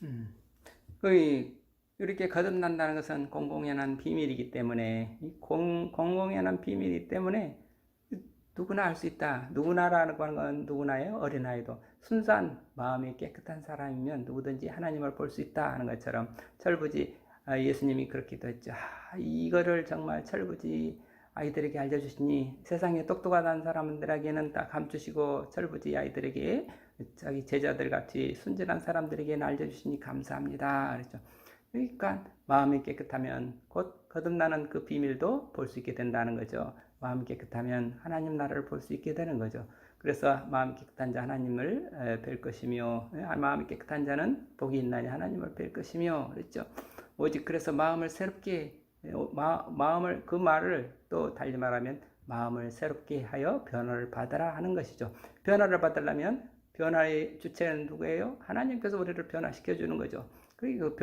음. 그 이렇게 거듭난다는 것은 공공연한 비밀이기 때문에 공공연한 비밀이기 때문에 누구나 할 수 있다. 누구나라는 건 누구나예요. 어린아이도 순수한 마음이 깨끗한 사람이면 누구든지 하나님을 볼 수 있다 하는 것처럼 철부지 예수님이 그렇기도 했죠. 이거를 정말 철부지 아이들에게 알려주시니 세상에 똑똑하다는 사람들에게는 딱 감추시고 철부지 아이들에게 자기 제자들 같이 순진한 사람들에게는 알려주시니 감사합니다. 그렇죠. 그러니까 마음이 깨끗하면 곧 거듭나는 그 비밀도 볼 수 있게 된다는 거죠. 마음이 깨끗하면 하나님 나라를 볼 수 있게 되는 거죠. 그래서 마음이 깨끗한 자 하나님을 뵐 것이며 마음이 깨끗한 자는 복이 있나니 하나님을 뵐 것이며 그랬죠. 오직 그래서 마음을 새롭게 마음을 그 말을 또 달리 말하면 마음을 새롭게 하여 변화를 받아라 하는 것이죠. 변화를 받으려면 변화의 주체는 누구예요? 하나님께서 우리를 변화시켜 주는 거죠. 그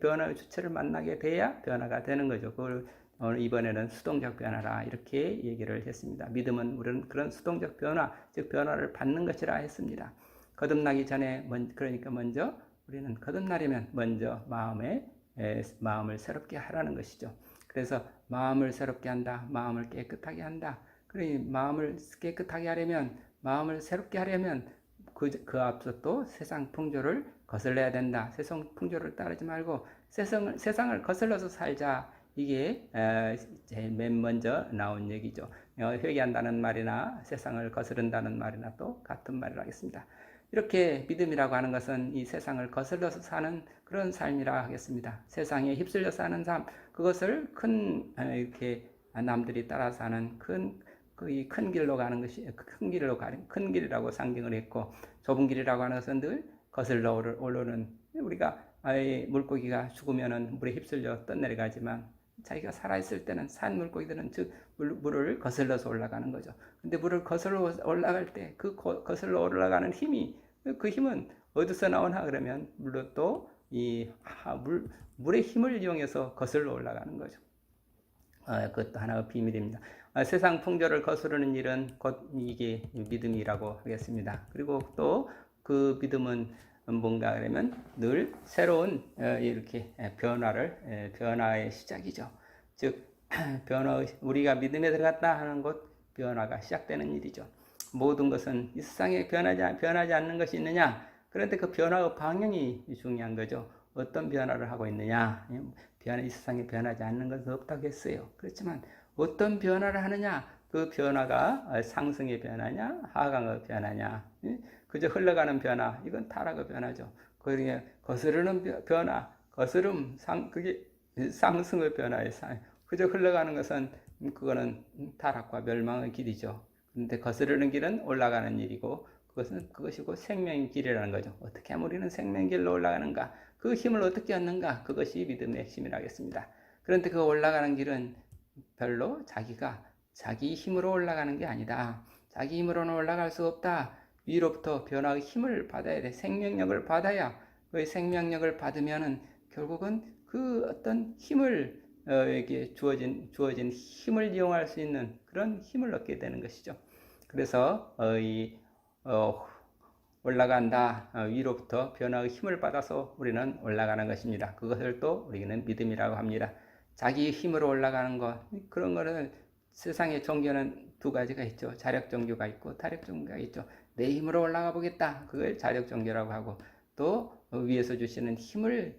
변화의 주체를 만나게 돼야 변화가 되는 거죠. 그걸 오늘 이번에는 수동적 변화라 이렇게 얘기를 했습니다. 믿음은 우리는 그런 수동적 변화, 즉 변화를 받는 것이라 했습니다. 거듭나기 전에 그러니까 먼저 우리는 거듭나려면 먼저 마음을 새롭게 하라는 것이죠. 그래서 마음을 새롭게 한다, 마음을 깨끗하게 한다. 그러니 마음을 깨끗하게 하려면 마음을 새롭게 하려면 그 앞서 또 세상 풍조를 거슬러야 된다. 세상 풍조를 따르지 말고 세상을 거슬러서 살자. 이게 제일 맨 먼저 나온 얘기죠. 회개한다는 말이나 세상을 거스른다는 말이나 또 같은 말을 하겠습니다. 이렇게 믿음이라고 하는 것은 이 세상을 거슬러서 사는 그런 삶이라 하겠습니다. 세상에 휩쓸려 사는 삶, 그것을 이렇게 남들이 따라 사는 큰 길로 가는 것이 큰 길이라고 상징을 했고 좁은 길이라고 하는 것은 늘 거슬러 오르는 우리가 물고기가 죽으면은 물에 휩쓸려 떠내려가지만 자기가 살아있을 때는 산 물고기들은 즉 물을 거슬러서 올라가는 거죠. 근데 물을 거슬러 올라갈 때 그 거슬러 올라가는 힘이 그 힘은 어디서 나오나 그러면 물로 또 물의 힘을 이용해서 거슬러 올라가는 거죠. 그것도 하나의 비밀입니다. 세상 풍조를 거스르는 일은 곧 이게 믿음이라고 하겠습니다. 그리고 또 그 믿음은 뭔가 그러면 늘 새로운 이렇게 변화의 시작이죠. 즉 우리가 믿음에 들어갔다 하는 것 변화가 시작되는 일이죠. 모든 것은 이 세상에 변하지 않는 것이 있느냐? 그런데 그 변화의 방향이 중요한 거죠. 어떤 변화를 하고 있느냐? 이 세상에 변하지 않는 것은 없다고 했어요. 그렇지만 어떤 변화를 하느냐? 그 변화가 상승의 변화냐? 하강의 변화냐? 그저 흘러가는 변화, 이건 타락의 변화죠. 그게 거스르는 변화, 그게 상승의 변화예요. 그저 흘러가는 것은 그거는 타락과 멸망의 길이죠. 그런데 거스르는 길은 올라가는 일이고 그것이고 생명의 길이라는 거죠. 어떻게 하면 우리는 생명의 길로 올라가는가? 그 힘을 어떻게 얻는가? 그것이 믿음의 핵심이라겠습니다. 그런데 그 올라가는 길은 별로 자기 힘으로 올라가는 게 아니다. 자기 힘으로는 올라갈 수 없다. 위로부터 변화의 힘을 받아야 돼. 생명력을 받아야 그 생명력을 받으면은 결국은 그 어떤 힘을 이게 주어진 힘을 이용할 수 있는 그런 힘을 얻게 되는 것이죠. 그래서 올라간다. 위로부터 변화의 힘을 받아서 우리는 올라가는 것입니다. 그것을 또 우리는 믿음이라고 합니다. 자기 힘으로 올라가는 것, 그런 거는 세상의 종교는 두 가지가 있죠. 자력 종교가 있고 타력 종교가 있죠. 내 힘으로 올라가 보겠다. 그걸 자력 종교라고 하고 또 위에서 주시는 힘을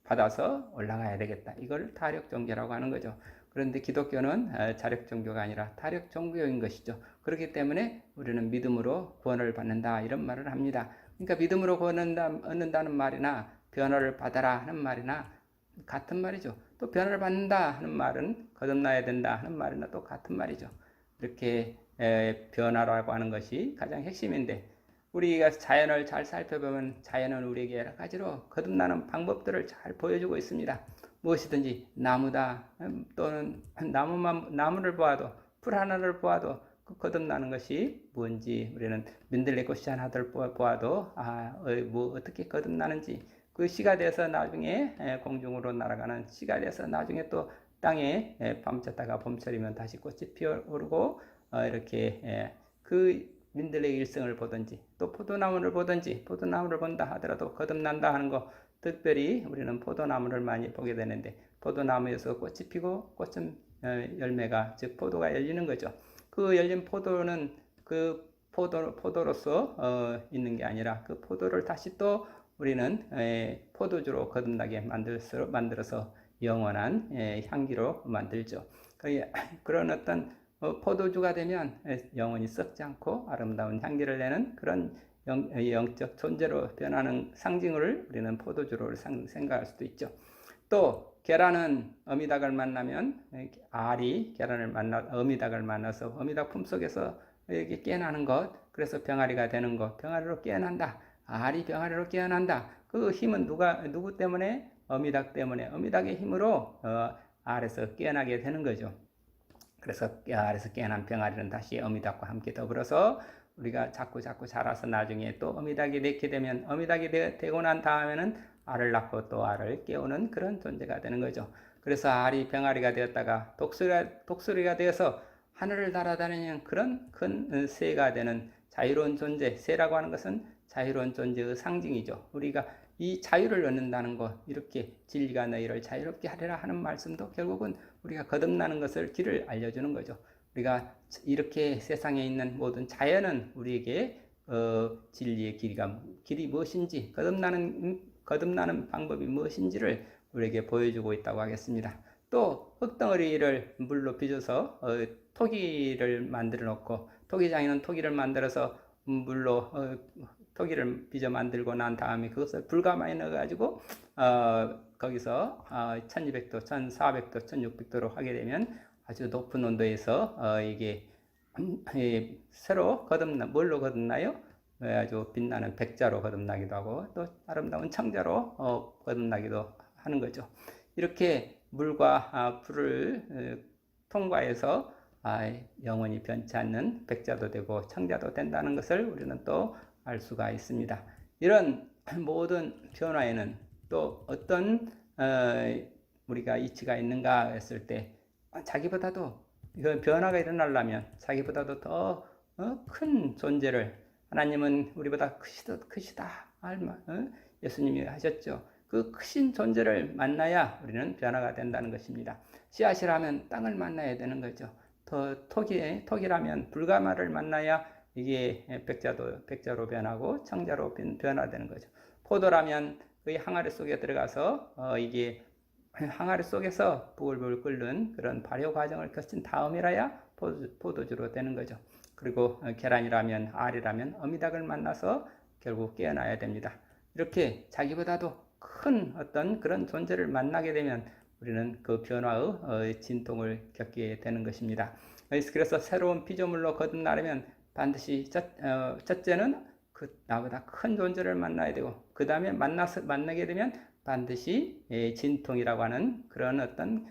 받아서 올라가야 되겠다. 이걸 타력 종교라고 하는 거죠. 그런데 기독교는 자력 종교가 아니라 타력 종교인 것이죠. 그렇기 때문에 우리는 믿음으로 구원을 받는다 이런 말을 합니다. 그러니까 믿음으로 구원을 얻는다는 말이나 변화를 받아라 하는 말이나 같은 말이죠. 또 변화를 받는다 하는 말은 거듭나야 된다 하는 말이나 또 같은 말이죠. 이렇게 변화라고 하는 것이 가장 핵심인데 우리가 자연을 잘 살펴보면 자연은 우리에게 여러 가지로 거듭나는 방법들을 잘 보여주고 있습니다. 무엇이든지 나무다 또는 나무를 보아도 풀 하나를 보아도 그 거듭나는 것이 뭔지 우리는 민들레꽃이 하나를 보아도 뭐 어떻게 거듭나는지 그 씨가 돼서 나중에 공중으로 날아가는 씨가 돼서 나중에 또 땅에 밤쳤다가 봄철이면 다시 꽃이 피어오르고 이렇게 그 민들레 일성을 보든지 또 포도나무를 보든지 포도나무를 본다 하더라도 거듭난다 하는 거 특별히 우리는 포도나무를 많이 보게 되는데 포도나무에서 꽃이 피고 꽃은 열매가 즉 포도가 열리는 거죠. 그 열린 포도는 그 포도로서 있는 게 아니라 그 포도를 다시 또 우리는 포도주로 거듭나게 만들어서 영원한 향기로 만들죠. 그런 어떤 포도주가 되면 영원히 썩지 않고 아름다운 향기를 내는 그런 영적 존재로 변하는 상징을 우리는 포도주로 생각할 수도 있죠. 또 계란은 어미닭을 만나면 알이 어미닭을 만나서 어미닭 품속에서 이렇게 깨어나는 것, 그래서 병아리가 되는 것, 병아리로 깨어난다. 알이 병아리로 깨어난다. 그 힘은 누구 때문에? 어미닭 때문에. 어미닭의 힘으로 알에서 깨어나게 되는 거죠. 그래서 알에서 깨어난 병아리는 다시 어미닭과 함께 더불어서 우리가 자꾸 자라서 나중에 또 어미닭이 낳게 되면 어미닭이 되고 난 다음에는 알을 낳고 또 알을 깨우는 그런 존재가 되는 거죠. 그래서 알이 병아리가 되었다가 독수리가 되어서 하늘을 날아다니는 그런 큰 새가 되는 자유로운 존재. 새라고 하는 것은 자유로운 존재의 상징이죠. 우리가 이 자유를 얻는다는 것, 이렇게 진리가 너희를 자유롭게 하리라 하는 말씀도 결국은 우리가 거듭나는 것을 길을 알려주는 거죠. 우리가 이렇게 세상에 있는 모든 자연은 우리에게 진리의 길이 무엇인지, 거듭나는 방법이 무엇인지를 우리에게 보여주고 있다고 하겠습니다. 또 흙덩어리를 물로 빚어서 토기를 만들어 놓고 토기장에는 토기를 만들어서 물로 토기를 빚어 만들고 난 다음에 그것을 불가마에 넣어가지고 거기서 1200도, 1400도, 1600도로 하게 되면 아주 높은 온도에서 이게 새로 뭘로 거듭나요? 아주 빛나는 백자로 거듭나기도 하고 또 아름다운 청자로 거듭나기도 하는 거죠. 이렇게 물과 불을 통과해서 영원히 변치 않는 백자도 되고 청자도 된다는 것을 우리는 또 알 수가 있습니다. 이런 모든 변화에는 또 어떤 우리가 이치가 있는가 했을 때 자기보다도 이런 변화가 일어나려면 자기보다도 더 큰 존재를 하나님은 우리보다 크시다 예수님이 하셨죠. 그 크신 존재를 만나야 우리는 변화가 된다는 것입니다. 씨앗이라면 땅을 만나야 되는 거죠. 토기라면 불가마를 만나야 이게 백자로 변하고 청자로 변화되는 거죠. 포도라면 그 항아리 속에 들어가서 이게 항아리 속에서 부글부글 끓는 그런 발효 과정을 거친 다음이라야 포도주로 되는 거죠. 그리고 계란이라면 알이라면 어미닭을 만나서 결국 깨어나야 됩니다. 이렇게 자기보다도 큰 어떤 그런 존재를 만나게 되면 우리는 그 변화의 진통을 겪게 되는 것입니다. 그래서 새로운 피조물로 거듭나려면 반드시 첫째는 나보다 큰 존재를 만나야 되고 그 다음에 만나게 되면 반드시 진통이라고 하는 그런 어떤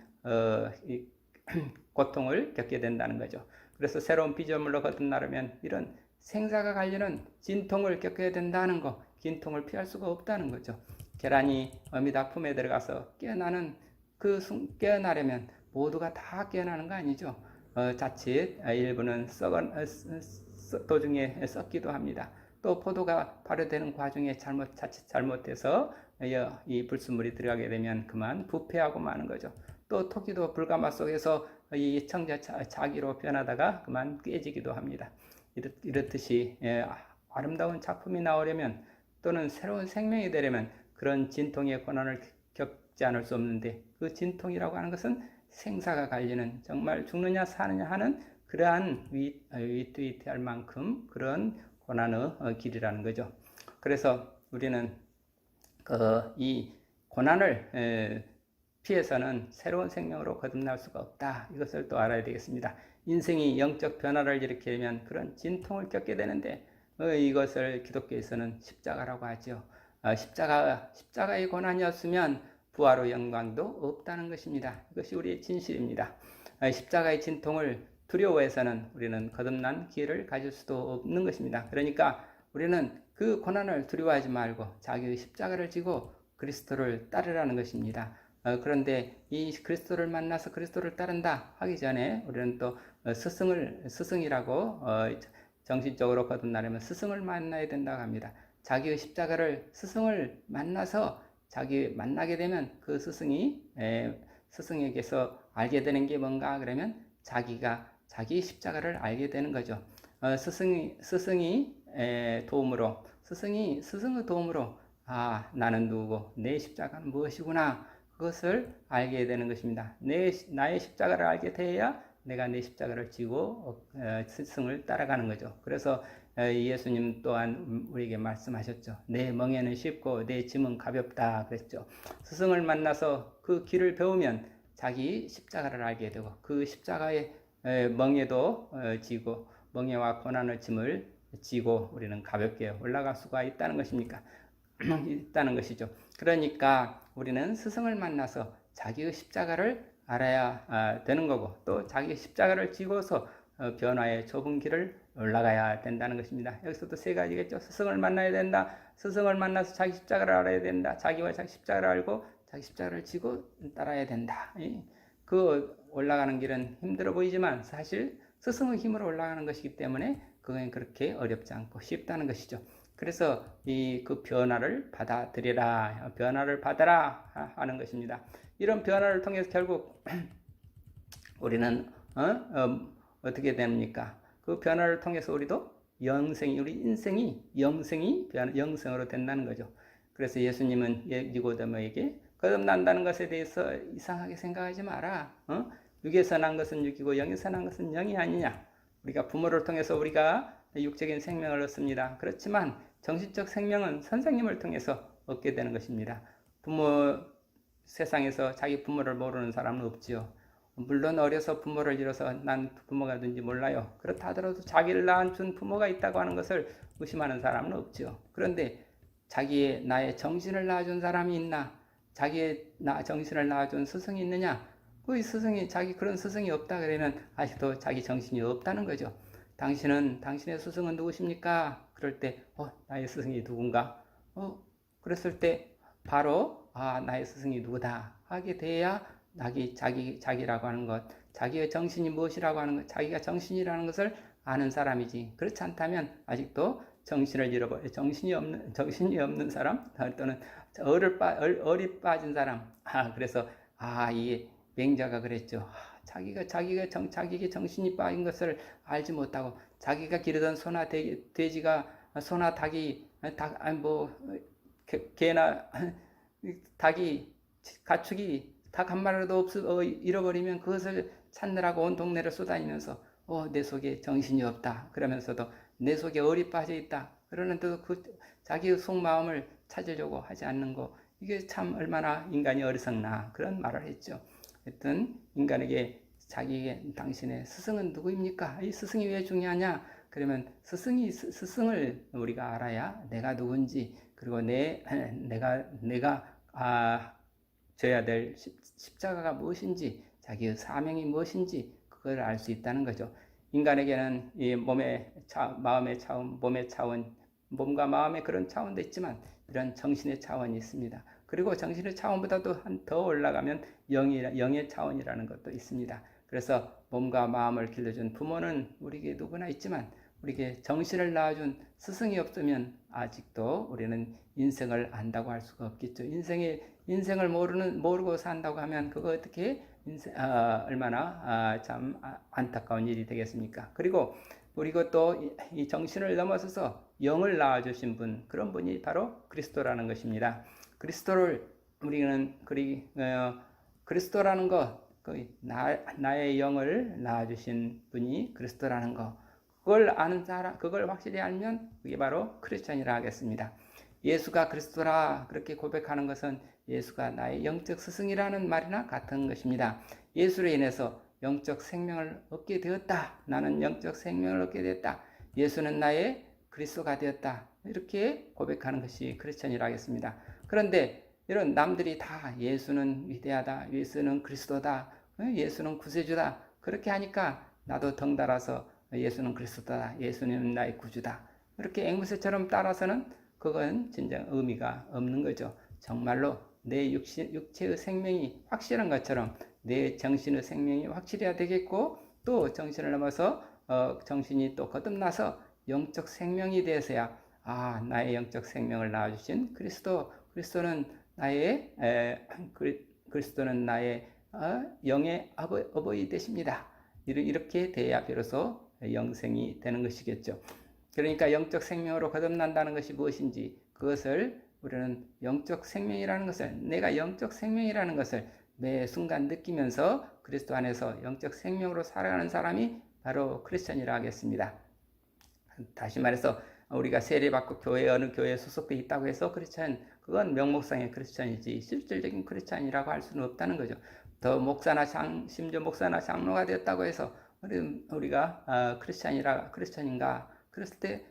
고통을 겪게 된다는 거죠. 그래서 새로운 피조물로 거듭나려면 이런 생사가 갈리는 진통을 겪어야 된다는 거, 진통을 피할 수가 없다는 거죠. 계란이 어미닭 품에 들어가서 깨어나려면 모두가 다 깨어나는 거 아니죠. 자칫 일부는 도중에 썩기도 합니다. 또 포도가 발효되는 과정에 자칫 잘못해서 이 불순물이 들어가게 되면 그만 부패하고 마는 거죠. 또 토기도 불가마 속에서 이 청자 자기로 변하다가 그만 깨지기도 합니다. 이렇듯이 아름다운 작품이 나오려면 또는 새로운 생명이 되려면 그런 진통의 고난을 겪지 않을 수 없는데 그 진통이라고 하는 것은 생사가 갈리는 정말 죽느냐 사느냐 하는 그러한 위태위태할 만큼 그런 고난의 길이라는 거죠. 그래서 우리는 이 고난을 피해서는 새로운 생명으로 거듭날 수가 없다. 이것을 또 알아야 되겠습니다. 인생이 영적 변화를 일으키려면 그런 진통을 겪게 되는데 이것을 기독교에서는 십자가라고 하죠. 십자가의 고난이었으면 부활의 영광도 없다는 것입니다. 이것이 우리의 진실입니다. 십자가의 진통을 두려워해서는 우리는 거듭난 기회를 가질 수도 없는 것입니다. 그러니까 우리는 그 고난을 두려워하지 말고 자기의 십자가를 지고 그리스도를 따르라는 것입니다. 그런데 이 그리스도를 만나서 그리스도를 따른다 하기 전에 우리는 또 스승이라고 정신적으로 거듭나려면 스승을 만나야 된다고 합니다. 자기의 십자가를 스승을 만나서 자기 만나게 되면 그 스승에게서 알게 되는 게 뭔가 그러면 자기가 자기 십자가를 알게 되는 거죠. 스승의 도움으로 나는 누구고 내 십자가는 무엇이구나 그것을 알게 되는 것입니다. 나의 십자가를 알게 되어야 내가 내 십자가를 지고 스승을 따라가는 거죠. 그래서 예수님 또한 우리에게 말씀하셨죠. 내 멍에는 쉽고 내 짐은 가볍다 그랬죠. 스승을 만나서 그 길을 배우면 자기 십자가를 알게 되고 그 십자가의 멍에도 지고 멍에와 고난의 짐을 지고 우리는 가볍게 올라갈 수가 있다는 것입니까? 있다는 것이죠. 그러니까 우리는 스승을 만나서 자기의 십자가를 알아야 되는 거고 또 자기 십자가를 지고서 변화의 좁은 길을 올라가야 된다는 것입니다. 여기서도 세 가지겠죠. 스승을 만나야 된다. 스승을 만나서 자기 십자가를 알아야 된다. 자기와 자기 십자가를 알고 자기 십자가를 지고 따라야 된다. 그 올라가는 길은 힘들어 보이지만 사실 스승의 힘으로 올라가는 것이기 때문에 그건 그렇게 어렵지 않고 쉽다는 것이죠. 그래서 그 변화를 받아들여라, 변화를 받아라 하는 것입니다. 이런 변화를 통해서 결국 우리는 어떻게 됩니까? 그 변화를 통해서 우리도 우리 인생이 영생으로 된다는 거죠. 그래서 예수님은 니고데모에게 거듭난다는 것에 대해서 이상하게 생각하지 마라. 육에서 난 것은 육이고 영에서 난 것은 영이 아니냐. 우리가 부모를 통해서 우리가 육적인 생명을 얻습니다. 그렇지만 정신적 생명은 선생님을 통해서 얻게 되는 것입니다. 세상에서 자기 부모를 모르는 사람은 없지요. 물론 어려서 부모를 잃어서 난 부모가 누군지 몰라요. 그렇다 하더라도 자기를 낳아준 부모가 있다고 하는 것을 의심하는 사람은 없지요. 그런데 나의 정신을 낳아준 사람이 있나? 자기의 정신을 낳아준 스승이 있느냐? 그 스승이 그런 스승이 없다 그러면 아직도 자기 정신이 없다는 거죠. 당신의 스승은 누구십니까? 그럴 때 나의 스승이 누군가? 그랬을 때 바로 나의 스승이 누구다 하게 돼야 자기라고 하는 것, 자기의 정신이 무엇이라고 하는 것, 자기가 정신이라는 것을 아는 사람이지. 그렇지 않다면 아직도 정신이 없는 사람 또는 얼이 빠진 사람. 그래서 이 맹자가 그랬죠. 자기에게 정신이 빠진 것을 알지 못하고 자기가 기르던 소나 돼지가 소나 닭이 개나 닭이 가축이 닭 한 마리라도 잃어버리면 그것을 찾느라고 온 동네를 쏘다니면서 내 속에 정신이 없다 그러면서도 내 속에 얼이 빠져 있다 그러는데도 자기의 속마음을 찾으려고 하지 않는 거 이게 참 얼마나 인간이 어리석나 그런 말을 했죠. 하여튼 인간에게 당신의 스승은 누구입니까? 이 스승이 왜 중요하냐? 그러면 스승을 우리가 알아야 내가 누군지 그리고 내가 져야 될 십자가가 무엇인지 자기의 사명이 무엇인지 그걸 알 수 있다는 거죠. 인간에게는 이 마음의 차원, 몸의 차원, 몸과 마음의 그런 차원도 있지만 이런 정신의 차원이 있습니다. 그리고 정신의 차원보다도 더 올라가면 영의 차원이라는 것도 있습니다. 그래서 몸과 마음을 길러준 부모는 우리에게 누구나 있지만 우리에게 정신을 낳아준 스승이 없으면 아직도 우리는 인생을 안다고 할 수가 없겠죠. 인생을 모르고 산다고 하면 그거 어떻게 얼마나 참 안타까운 일이 되겠습니까? 그리고 또 이 정신을 넘어서서 영을 낳아주신 분, 그런 분이 바로 그리스도라는 것입니다. 그리스도를 우리는 그리스도라는 것, 나의 영을 낳아주신 분이 그리스도라는 것, 그걸 아는 사람, 그걸 확실히 알면 그게 바로 크리스천이라 하겠습니다. 예수가 그리스도라 그렇게 고백하는 것은 예수가 나의 영적 스승이라는 말이나 같은 것입니다. 예수로 인해서 영적 생명을 얻게 되었다. 나는 영적 생명을 얻게 되었다. 예수는 나의 그리스도가 되었다. 이렇게 고백하는 것이 크리스천이라 하겠습니다. 그런데 이런 남들이 다 예수는 위대하다. 예수는 그리스도다. 예수는 구세주다. 그렇게 하니까 나도 덩달아서 예수는 그리스도다. 예수는 나의 구주다. 이렇게 앵무새처럼 따라서는 그건 진정 의미가 없는 거죠. 정말로 내 육체의 생명이 확실한 것처럼 내 정신의 생명이 확실해야 되겠고 또 정신을 넘어서 정신이 또 거듭나서 영적 생명이 되어서야 나의 영적 생명을 낳아주신 그리스도는 나의 그리스도는 나의 영의 어버이 되십니다. 이렇게 돼야 비로소 영생이 되는 것이겠죠. 그러니까 영적 생명으로 거듭난다는 것이 무엇인지, 그것을 우리는 영적 생명이라는 것을, 내가 영적 생명이라는 것을 매 순간 느끼면서 그리스도 안에서 영적 생명으로 살아가는 사람이 바로 크리스천이라 하겠습니다. 다시 말해서 우리가 세례받고 어느 교회에 소속되어 있다고 해서 크리스천, 그건 명목상의 크리스천이지 실질적인 크리스천이라고 할 수는 없다는 거죠. 더 심지어 목사나 장로가 되었다고 해서 우리가 크리스천인가 그랬을 때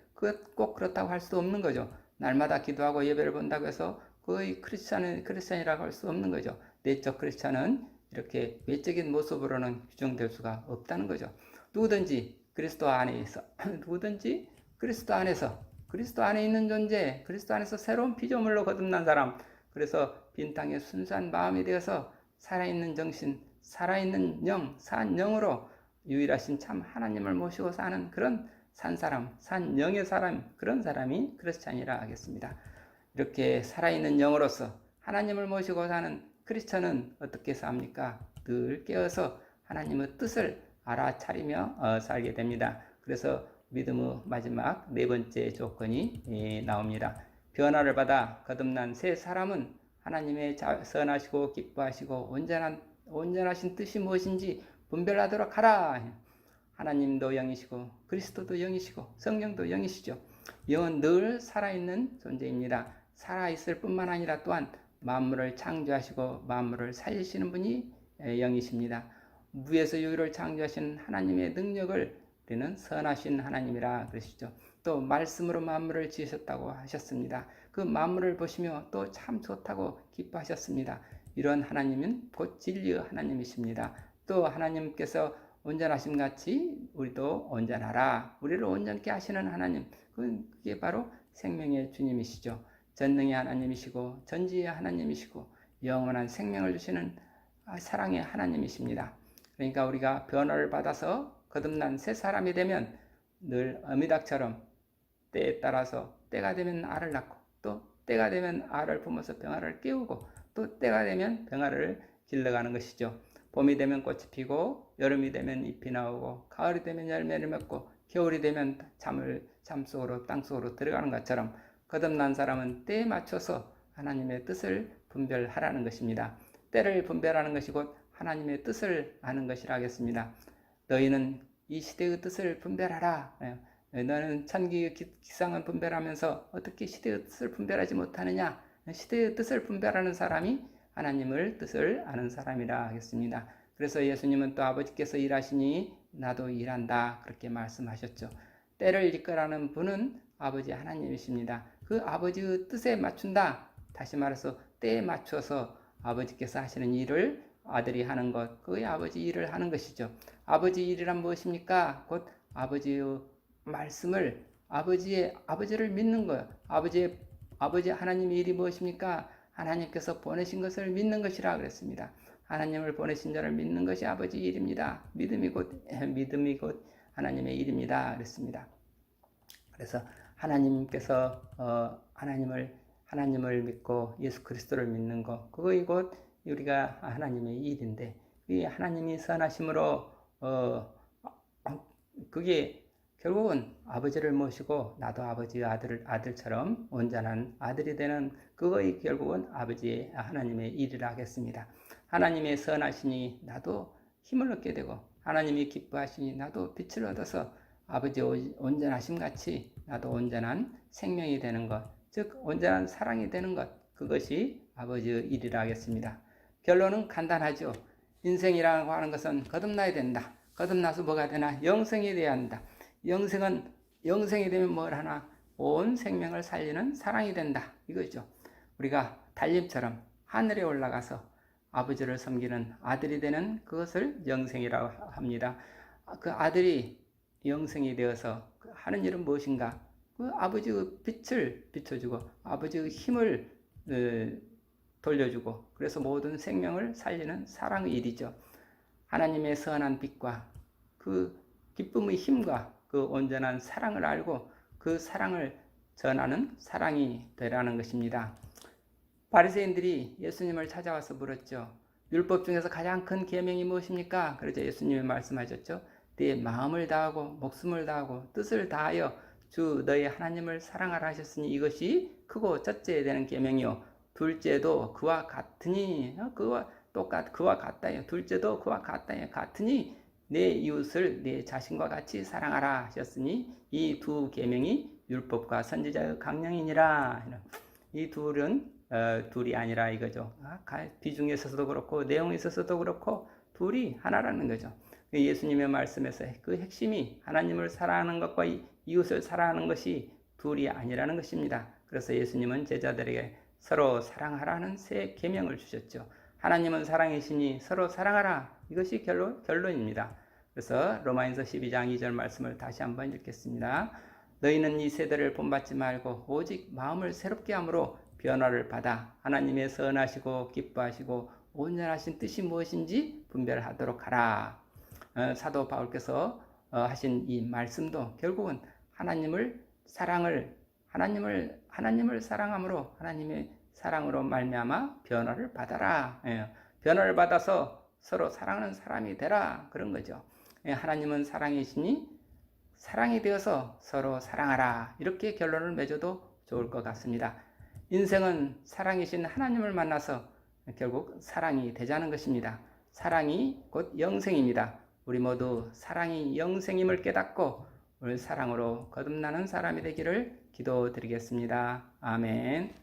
꼭 그렇다고 할 수 없는 거죠. 날마다 기도하고 예배를 본다고 해서 거의 크리스천이라고 할 수 없는 거죠. 내적 크리스천은 이렇게 외적인 모습으로는 규정될 수가 없다는 거죠. 누구든지 그리스도 안에 있는 존재, 그리스도 안에서 새로운 피조물로 거듭난 사람, 그래서 빈 땅에 순수한 마음이 되어서 살아있는 정신, 살아있는 영, 산 영으로 유일하신 참 하나님을 모시고 사는 그런 산 사람, 산 영의 사람, 그런 사람이 크리스찬이라 하겠습니다. 이렇게 살아있는 영으로서 하나님을 모시고 사는 크리스천은 어떻게 삽니까? 늘 깨어서 하나님의 뜻을 알아차리며 살게 됩니다. 그래서 믿음의 마지막 네 번째 조건이 나옵니다. 변화를 받아 거듭난 새 사람은 하나님의 선하시고 기뻐하시고 온전하신 뜻이 무엇인지 분별하도록 하라. 하나님도 영이시고 그리스도도 영이시고 성령도 영이시죠. 영은 늘 살아있는 존재입니다. 살아있을 뿐만 아니라 또한 만물을 창조하시고 만물을 살리시는 분이 영이십니다. 무에서 유를 창조하신 하나님의 능력을 우리는 선하신 하나님이라 그러시죠. 또 말씀으로 만물을 지으셨다고 하셨습니다. 그 만물을 보시며 또 참 좋다고 기뻐하셨습니다. 이런 하나님은 곧 진리의 하나님이십니다. 또 하나님께서 온전하심 같이 우리도 온전하라. 우리를 온전케 하시는 하나님, 그게 바로 생명의 주님이시죠. 전능의 하나님이시고 전지의 하나님이시고 영원한 생명을 주시는 사랑의 하나님이십니다. 그러니까 우리가 변화를 받아서 거듭난 새 사람이 되면 늘 어미닭처럼 때에 따라서 때가 되면 알을 낳고 또 때가 되면 알을 품어서 병아를 깨우고 또 때가 되면 병아를 길러가는 것이죠. 봄이 되면 꽃이 피고 여름이 되면 잎이 나오고 가을이 되면 열매를 맺고 겨울이 되면 잠속으로 땅속으로 들어가는 것처럼 거듭난 사람은 때에 맞춰서 하나님의 뜻을 분별하라는 것입니다. 때를 분별하는 것이 곧 하나님의 뜻을 아는 것이라 하겠습니다. 너희는 이 시대의 뜻을 분별하라. 너는 천기의 기상을 분별하면서 어떻게 시대의 뜻을 분별하지 못하느냐? 시대의 뜻을 분별하는 사람이 하나님의 뜻을 아는 사람이라 하겠습니다. 그래서 예수님은 또 아버지께서 일하시니 나도 일한다 그렇게 말씀하셨죠. 때를 이끌어가는 분은 아버지 하나님이십니다. 그 아버지의 뜻에 맞춘다. 다시 말해서 때에 맞춰서 아버지께서 하시는 일을 아들이 하는 것, 그의 아버지 일을 하는 것이죠. 아버지 일이란 무엇입니까? 곧 아버지의 말씀을, 아버지를 믿는 거예요. 아버지 하나님의 일이 무엇입니까? 하나님께서 보내신 것을 믿는 것이라 그랬습니다. 하나님을 보내신 자를 믿는 것이 아버지 일입니다. 믿음이 곧 하나님의 일입니다. 그랬습니다. 그래서 하나님께서 하나님을 믿고 예수 그리스도를 믿는 것, 그것이 곧 우리가 하나님의 일인데, 이 하나님이 선하심으로 그게 결국은 아버지를 모시고 나도 아버지의 아들처럼 온전한 아들이 되는 그것이 결국은 아버지의 하나님의 일이라 하겠습니다. 하나님의 선하시니 나도 힘을 얻게 되고 하나님이 기뻐하시니 나도 빛을 얻어서 아버지의 온전하심 같이 나도 온전한 생명이 되는 것, 즉 온전한 사랑이 되는 것, 그것이 아버지의 일이라 하겠습니다. 결론은 간단하죠. 인생이라고 하는 것은 거듭나야 된다. 거듭나서 뭐가 되나? 영생이 되어야 한다. 영생이 되면 뭘 하나? 온 생명을 살리는 사랑이 된다. 이거죠. 우리가 달림처럼 하늘에 올라가서 아버지를 섬기는 아들이 되는 그것을 영생이라고 합니다. 그 아들이 영생이 되어서 하는 일은 무엇인가? 그 아버지의 빛을 비춰주고 아버지의 힘을 돌려주고 그래서 모든 생명을 살리는 사랑의 일이죠. 하나님의 선한 빛과 그 기쁨의 힘과 그 온전한 사랑을 알고 그 사랑을 전하는 사랑이 되라는 것입니다. 바리새인들이 예수님을 찾아와서 물었죠. 율법 중에서 가장 큰 계명이 무엇입니까? 그러자 예수님이 말씀하셨죠. 네 마음을 다하고 목숨을 다하고 뜻을 다하여 주 너희 하나님을 사랑하라 하셨으니 이것이 크고 첫째 되는 계명이요 둘째도 그와 같으니 그와 같다요. 둘째도 그와 같다요. 같으니 내 이웃을 내 자신과 같이 사랑하라 하셨으니 이 두 계명이 율법과 선지자의 강령이니라. 이 둘이 아니라 이거죠. 비중에 있어서도 그렇고 내용에 있어서도 그렇고 둘이 하나라는 거죠. 예수님의 말씀에서 그 핵심이 하나님을 사랑하는 것과 이웃을 사랑하는 것이 둘이 아니라는 것입니다. 그래서 예수님은 제자들에게 서로 사랑하라는 새 계명을 주셨죠. 하나님은 사랑이시니 서로 사랑하라. 이것이 결론입니다. 그래서 로마인서 12장 2절 말씀을 다시 한번 읽겠습니다. 너희는 이 세대를 본받지 말고 오직 마음을 새롭게 함으로 변화를 받아 하나님의 선하시고 기뻐하시고 온전하신 뜻이 무엇인지 분별하도록 하라. 사도 바울께서 하신 이 말씀도 결국은 하나님을 사랑함으로 하나님의 사랑으로 말미암아 변화를 받아라. 변화를 받아서 서로 사랑하는 사람이 되라. 그런 거죠. 하나님은 사랑이시니 사랑이 되어서 서로 사랑하라. 이렇게 결론을 맺어도 좋을 것 같습니다. 인생은 사랑이신 하나님을 만나서 결국 사랑이 되자는 것입니다. 사랑이 곧 영생입니다. 우리 모두 사랑이 영생임을 깨닫고 오늘 사랑으로 거듭나는 사람이 되기를 기도드리겠습니다. 아멘.